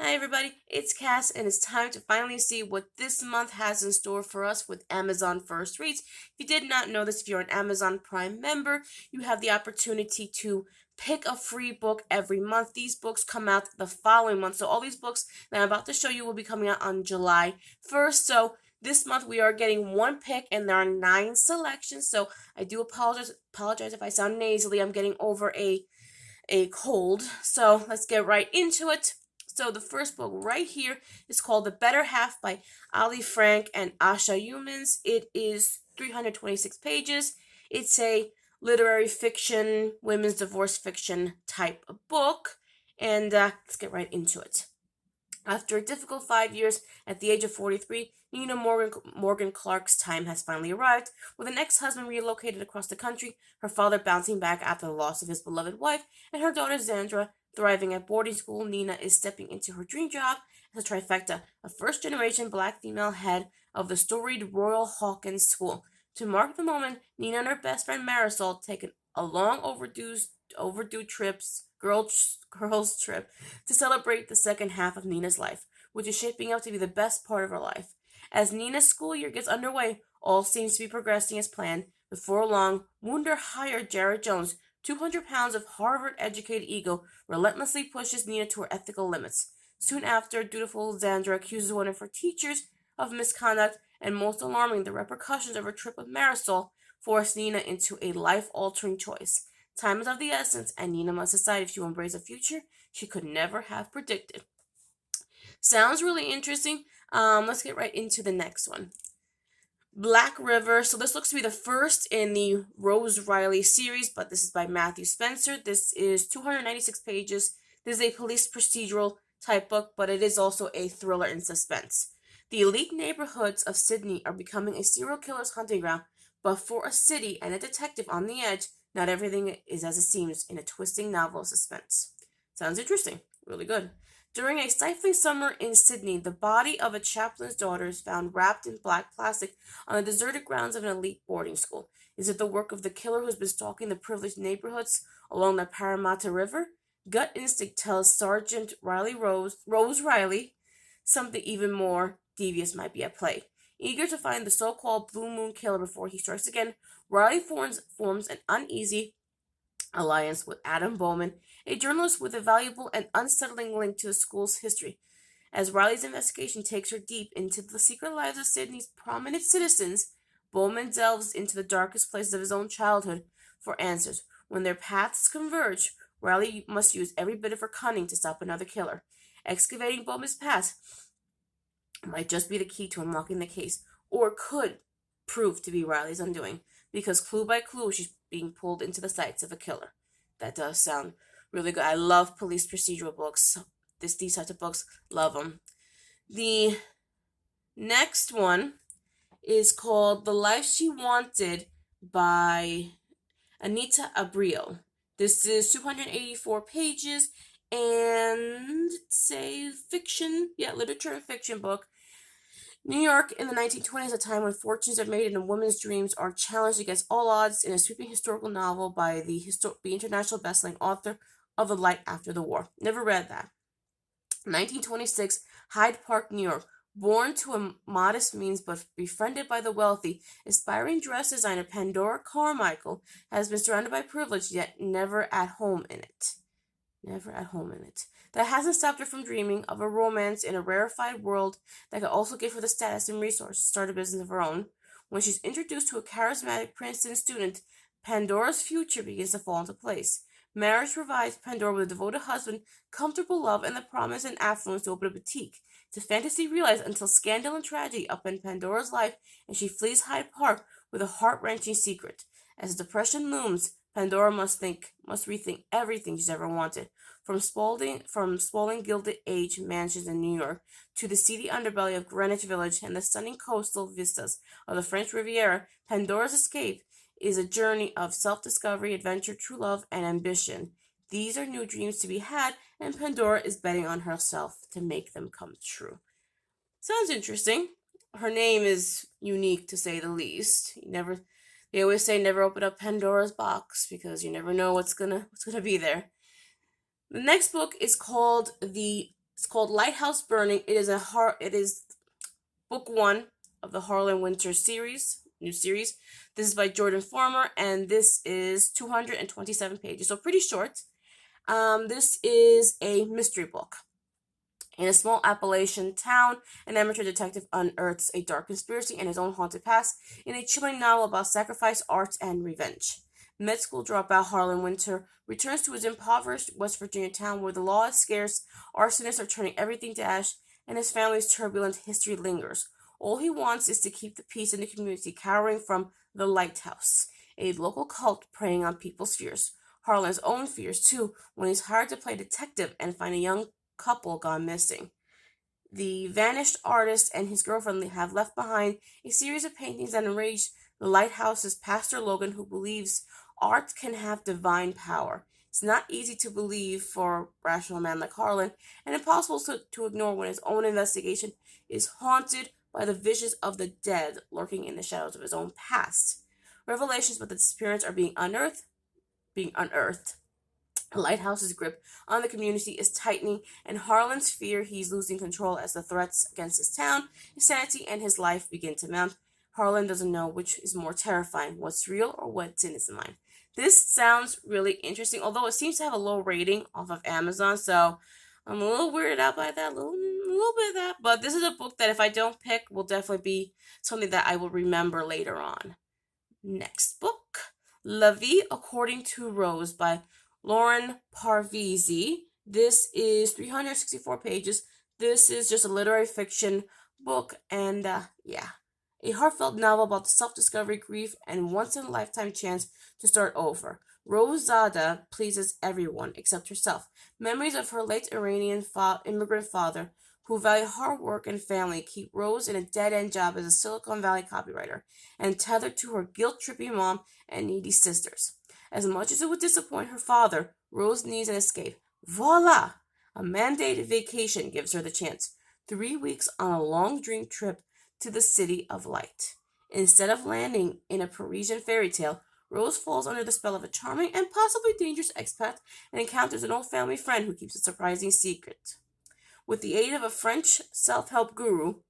Hi everybody, it's Cass and it's time to finally see what this month has in store for us with Amazon First Reads. If you did not know this, if you're an Amazon Prime member, you have the opportunity to pick a free book every month. These books come out the following month. So all these books that I'm about to show you will be coming out on July 1st. So this month we are getting one pick and there are 9 selections. So I do apologize if I sound nasally. I'm getting over a cold. So let's get right into it. So the first book right here is called The Better Half by Ali Frank and Asha Humans. It is 326 pages. It's a literary fiction, women's divorce fiction type of book. And let's get right into it. After a difficult 5 years, at the age of 43, Nina Morgan Clark's time has finally arrived. With an ex-husband relocated across the country, her father bouncing back after the loss of his beloved wife, and her daughter Zandra thriving at boarding school, Nina is stepping into her dream job as a trifecta, a first-generation black female head of the storied Royal Hawkins School. To mark the moment, Nina and her best friend Marisol take a long overdue girls trip to celebrate the second half of Nina's life, which is shaping up to be the best part of her life. As Nina's school year gets underway, all seems to be progressing as planned. Before long, Wunder hired Jared Jones, 200 pounds of Harvard-educated ego, relentlessly pushes Nina to her ethical limits. Soon after, dutiful Xandra accuses one of her teachers of misconduct, and most alarming, the repercussions of her trip with Marisol force Nina into a life-altering choice. Time is of the essence, and Nina must decide if she will embrace a future she could never have predicted. Sounds really interesting. Let's get right into the next one. Black River. So this looks to be the first in the Rose Riley series, but this is by Matthew Spencer. This is 296 pages. This is a police procedural type book, but it is also a thriller and suspense. The elite neighborhoods of Sydney are becoming a serial killer's hunting ground, but for a city and a detective on the edge, not everything is as it seems in a twisting novel of suspense. Sounds interesting. Really good. During a stifling summer in Sydney, the body of a chaplain's daughter is found wrapped in black plastic on the deserted grounds of an elite boarding school. Is it the work of the killer who's been stalking the privileged neighborhoods along the Parramatta River? Gut instinct tells Sergeant Rose Riley, something even more devious might be at play. Eager to find the so-called Blue Moon Killer before he strikes again, Riley forms an uneasy alliance with Adam Bowman, a journalist with a valuable and unsettling link to the school's history. As Riley's investigation takes her deep into the secret lives of Sydney's prominent citizens, Bowman delves into the darkest places of his own childhood for answers. When their paths converge, Riley must use every bit of her cunning to stop another killer. Excavating Bowman's past might just be the key to unlocking the case, or could prove to be Riley's undoing, because clue by clue she's being pulled into the sights of a killer. That does sound really good. I love police procedural books. These types of books, love them. The next one is called The Life She Wanted by Anita Abreu. This is 284 pages, and it's a literature and fiction book. New York in the 1920s, a time when fortunes are made and women's dreams are challenged against all odds, in a sweeping historical novel by the international best-selling author of The Light After the War. Never read that. 1926, Hyde Park, New York. Born to a modest means but befriended by the wealthy, aspiring dress designer Pandora Carmichael has been surrounded by privilege, yet never at home in it. That hasn't stopped her from dreaming of a romance in a rarefied world that could also give her the status and resources to start a business of her own. When she's introduced to a charismatic Princeton student, Pandora's future begins to fall into place. Marriage provides Pandora with a devoted husband, comfortable love, and the promise and affluence to open a boutique. It's a fantasy realized until scandal and tragedy upend Pandora's life, and she flees Hyde Park with a heart-wrenching secret. As depression looms, Pandora must rethink everything she's ever wanted. From sprawling Gilded Age mansions in New York to the seedy underbelly of Greenwich Village and the stunning coastal vistas of the French Riviera, Pandora's escape is a journey of self-discovery, adventure, true love, and ambition. These are new dreams to be had, and Pandora is betting on herself to make them come true. Sounds interesting. Her name is unique, to say the least. They always say never open up Pandora's box because you never know what's gonna be there. The next book is called The It's called Lighthouse Burning. It is book one of the Harlan Winter series, new series. This is by Jordan Farmer, and this is 227 pages, so pretty short. This is a mystery book. In a small Appalachian town, an amateur detective unearths a dark conspiracy and his own haunted past in a chilling novel about sacrifice, art, and revenge. Med school dropout Harlan Winter returns to his impoverished West Virginia town where the law is scarce, arsonists are turning everything to ash, and his family's turbulent history lingers. All he wants is to keep the peace in the community, cowering from the Lighthouse, a local cult preying on people's fears. Harlan's own fears, too, when he's hired to play detective and find a young couple gone missing. The vanished artist and his girlfriend have left behind a series of paintings that enrage the Lighthouse's Pastor Logan, who believes art can have divine power. It's not easy to believe for a rational man like Harlan, and impossible to ignore when his own investigation is haunted by the visions of the dead lurking in the shadows of his own past. Revelations about the disappearance are being unearthed. Lighthouse's grip on the community is tightening, and Harlan's fear he's losing control as the threats against his town, his sanity, and his life begin to mount. Harlan doesn't know which is more terrifying, what's real or what's in his mind. This sounds really interesting, although it seems to have a low rating off of Amazon, so I'm a little weirded out by that, a little bit of that. But this is a book that if I don't pick, will definitely be something that I will remember later on. Next book, La Vie According to Rose by Lauren Parvizi. This is 364 pages. This is just a literary fiction book, and a heartfelt novel about the self-discovery, grief, and once-in-a-lifetime chance to start over. Rose Zada pleases everyone except herself. Memories of her late Iranian immigrant father, who valued hard work and family, keep Rose in a dead-end job as a Silicon Valley copywriter and tethered to her guilt-tripping mom and needy sisters. As much as it would disappoint her father, Rose needs an escape. Voila! A mandated vacation gives her the chance. 3 weeks on a long dream trip to the City of Light. Instead of landing in a Parisian fairy tale, Rose falls under the spell of a charming and possibly dangerous expat and encounters an old family friend who keeps a surprising secret. With the aid of a French self-help guru,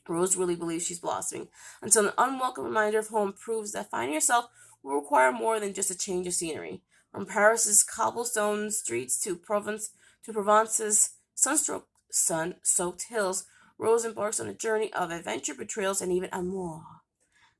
Rose really believes she's blossoming, until an unwelcome reminder of home proves that finding herself will require more than just a change of scenery. From Paris's cobblestone streets to Provence's sun-soaked hills, Rose embarks on a journey of adventure, betrayals, and even amour.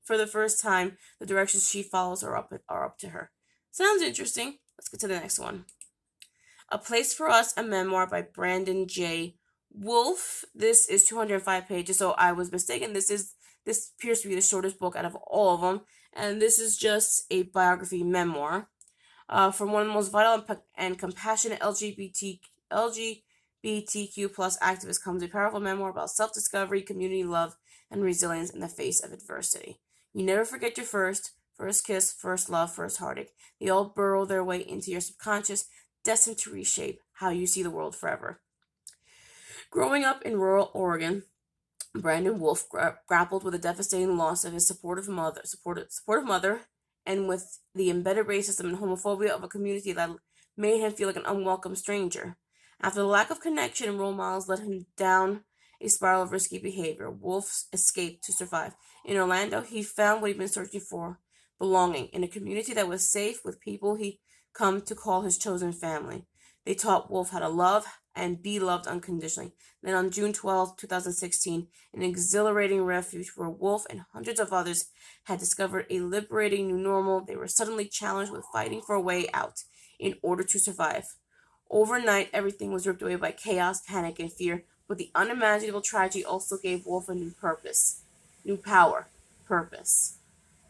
For the first time, the directions she follows are up to her. Sounds interesting. Let's get to the next one. A Place for Us, a memoir by Brandon J. Wolfe. This is 205 pages, so I was mistaken. This appears to be the shortest book out of all of them, and this is just a biography memoir from one of the most vital and compassionate LGBTQ plus activists comes a powerful memoir about self-discovery, community love, and resilience in the face of adversity. You never forget your first kiss, first love, first heartache. They all burrow their way into your subconscious, destined to reshape how you see the world forever. Growing up in rural Oregon, Brandon Wolfe grappled with the devastating loss of his supportive mother, and with the embedded racism and homophobia of a community that made him feel like an unwelcome stranger. After the lack of connection and role models led him down a spiral of risky behavior, Wolfe escaped to survive. In Orlando, he found what he'd been searching for: belonging in a community that was safe with people he come to call his chosen family. They taught Wolfe how to love and be loved unconditionally. Then on June 12, 2016, an exhilarating refuge where Wolfe and hundreds of others had discovered a liberating new normal, they were suddenly challenged with fighting for a way out in order to survive. Overnight, everything was ripped away by chaos, panic, and fear, but the unimaginable tragedy also gave Wolfe a new purpose.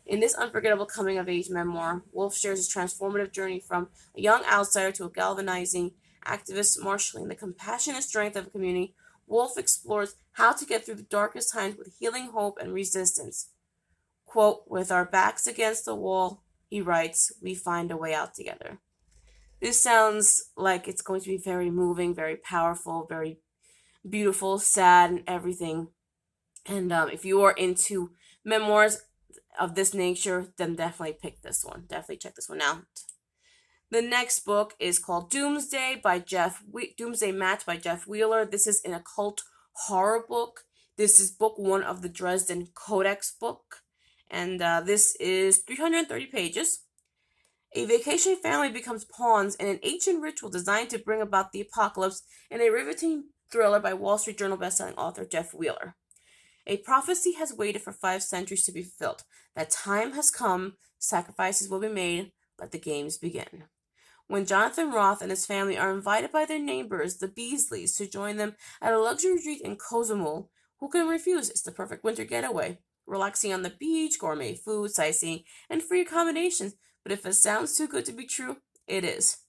In this unforgettable coming-of-age memoir, Wolfe shares his transformative journey from a young outsider to a galvanizing activist marshaling the compassionate strength of a community. Wolfe explores how to get through the darkest times with healing, hope, and resistance. Quote, "With our backs against the wall," he writes, "we find a way out together." This sounds like it's going to be very moving, very powerful, very beautiful, sad, and everything. And if you are into memoirs of this nature, then definitely pick this one. Definitely check this one out. The next book is called Doomsday Match by Jeff Wheeler. This is an occult horror book. This is book 1 of the Dresden Codex book, and this is 330 pages. A vacation family becomes pawns in an ancient ritual designed to bring about the apocalypse in a riveting thriller by Wall Street Journal bestselling author Jeff Wheeler. A prophecy has waited for 5 centuries to be fulfilled. That time has come, sacrifices will be made, let the games begin. When Jonathan Roth and his family are invited by their neighbors, the Beasleys, to join them at a luxury retreat in Cozumel, who can refuse? It's the perfect winter getaway. Relaxing on the beach, gourmet food, sightseeing, and free accommodations. But if it sounds too good to be true, it is.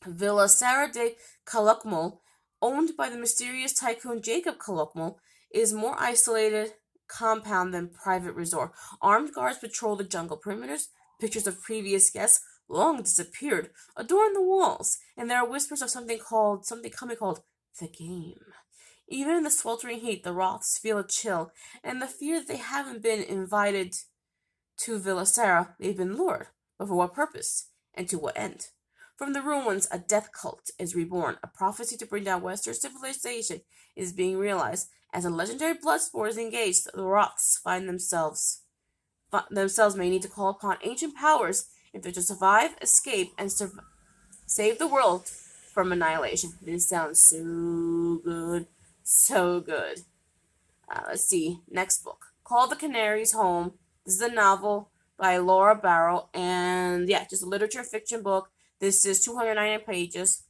Villa Serra de Calakmul, owned by the mysterious tycoon Jacob Calakmul, is more isolated compound than private resort. Armed guards patrol the jungle perimeters. Pictures of previous guests long disappeared adorn the walls, and there are whispers of something coming called the game. Even in the sweltering heat, the Roths feel a chill, and the fear that they haven't been invited to Villa Serra. They've been lured, but for what purpose, and to what end? From the ruins, a death cult is reborn. A prophecy to bring down Western civilization is being realized. As a legendary blood sport is engaged, the Roths find themselves may need to call upon ancient powers if they're to survive, escape, and save the world from annihilation. This sounds so good. So good. Let's see. Next book. Call the Canaries Home. This is a novel by Laura Barrow. And yeah, just a literature fiction book. This is 299 pages.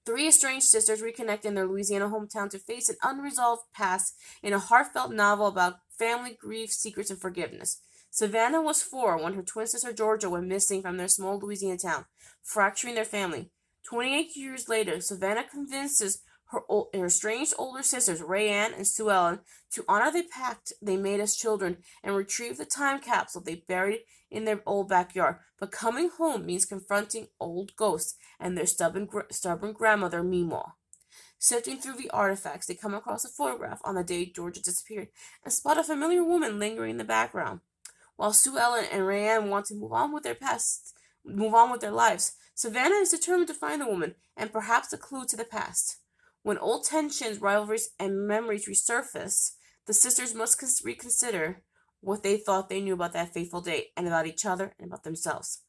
3 estranged sisters reconnect in their Louisiana hometown to face an unresolved past in a heartfelt novel about family grief, secrets, and forgiveness. Savannah was 4 when her twin sister Georgia went missing from their small Louisiana town, fracturing their family. 28 years later, Savannah convinces her estranged older sisters, Rayanne and Sue Ellen, to honor the pact they made as children and retrieve the time capsule they buried in their old backyard. But coming home means confronting old ghosts and their stubborn grandmother, Meemaw. Sifting through the artifacts, they come across a photograph on the day Georgia disappeared and spot a familiar woman lingering in the background. While Sue Ellen and Rayanne want to move on with their lives, Savannah is determined to find the woman and perhaps a clue to the past. When old tensions, rivalries, and memories resurface, the sisters must reconsider what they thought they knew about that fateful day and about each other and about themselves.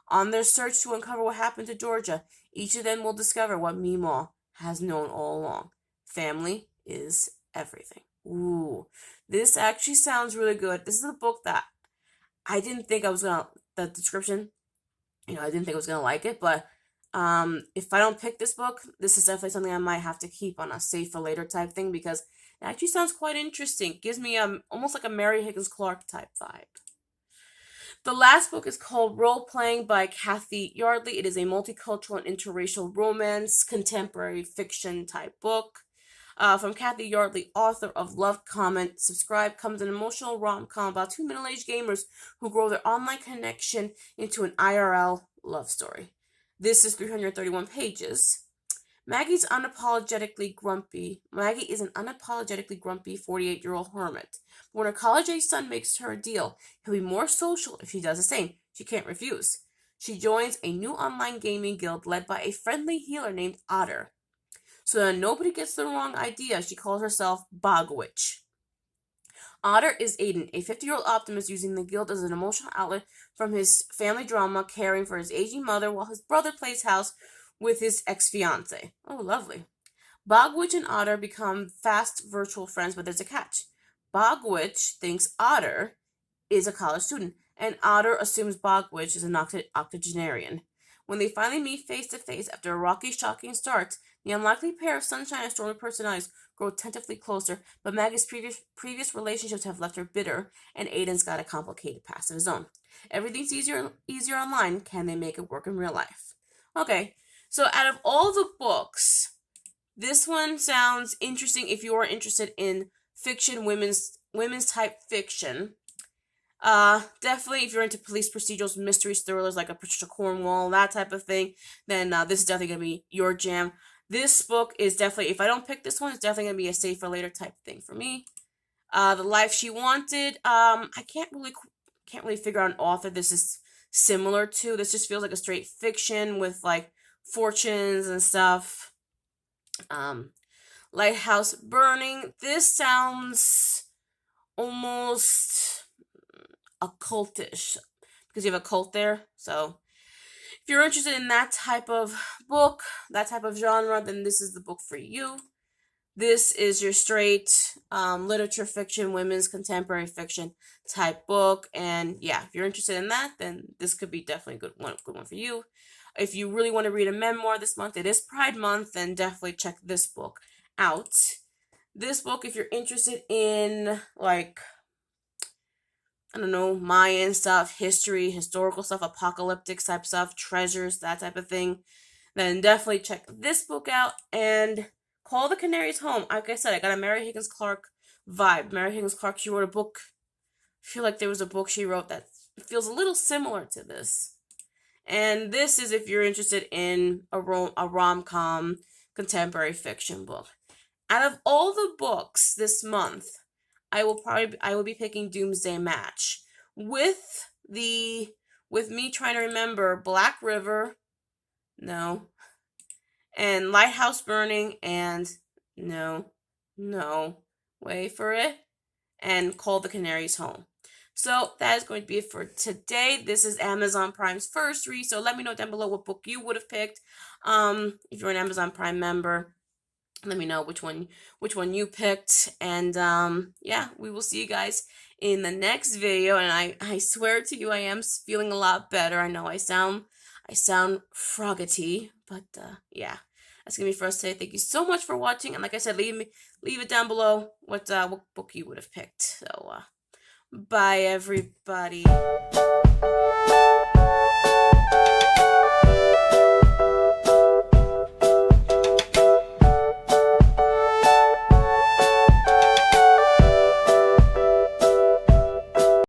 On their search to uncover what happened to Georgia, each of them will discover what Meemaw has known all along. Family is everything. Ooh, this actually sounds really good. This is a book that I didn't think I was gonna, the description, I didn't think I was gonna like it, but if I don't pick this book, this is definitely something I might have to keep on a save for later type thing because it actually sounds quite interesting. It gives me almost like a Mary Higgins Clark type vibe. The last book is called Role Playing by Kathy Yardley. It is a multicultural and interracial romance, contemporary fiction type book. From Kathy Yardley, author of Love, Comment, Subscribe, comes an emotional rom-com about 2 middle-aged gamers who grow their online connection into an IRL love story. This is 331 pages. Maggie is an unapologetically grumpy 48-year-old hermit. But when her college-age son makes her a deal, he'll be more social if she does the same. She can't refuse. She joins a new online gaming guild led by a friendly healer named Otter. So that nobody gets the wrong idea, she calls herself Bogwitch. Otter is Aiden, a 50-year-old optimist using the guild as an emotional outlet from his family drama, caring for his aging mother while his brother plays house with his ex-fiancée. Oh, lovely. Bogwitch and Otter become fast virtual friends, but there's a catch. Bogwitch thinks Otter is a college student, and Otter assumes Bogwitch is an octogenarian. When they finally meet face-to-face after a rocky, shocking start, the unlikely pair of sunshine and stormy personalities grow tentatively closer, but Maggie's previous relationships have left her bitter, and Aiden's got a complicated past of his own. Everything's easier online. Can they make it work in real life? Okay, so out of all the books, this one sounds interesting if you are interested in fiction, women's type fiction. Definitely if you're into police procedurals, mystery thrillers like a Patricia Cornwall, that type of thing, then this is definitely going to be your jam. This book is definitely, if I don't pick this one, it's definitely going to be a save for later type thing for me. The Life She Wanted, I can't really figure out an author. This is similar to. This just feels like a straight fiction with like fortunes and stuff. Lighthouse Burning. This sounds almost occultish because you have a cult there. So if you're interested in that type of book, that type of genre, then this is the book for you. This is your straight literature fiction, women's contemporary fiction type book. And yeah, if you're interested in that, then this could be definitely a good one for you. If you really want to read a memoir this month, it is Pride Month, then definitely check this book out. This book, if you're interested in like, I don't know, Mayan stuff, history, historical stuff, apocalyptic type stuff, treasures, that type of thing, then definitely check this book out. And Call the Canaries Home. Like I said, I got a Mary Higgins Clark vibe. Mary Higgins Clark, she wrote a book. I feel like there was a book she wrote that feels a little similar to this. And this is if you're interested in a rom-com contemporary fiction book. Out of all the books this month, I will be picking Doomsday Match. With me trying to remember Black River, no. And Lighthouse Burning, and no, wait for it, and Call the Canaries Home. So that is going to be it for today. This is Amazon Prime's first read, so let me know down below what book you would have picked. If you're an Amazon Prime member, let me know which one you picked. And yeah, we will see you guys in the next video. And I swear to you, I am feeling a lot better. I know I sound froggy, but yeah, that's gonna be for us today. Thank you so much for watching, and like I said, leave it down below what book you would have picked. So bye everybody.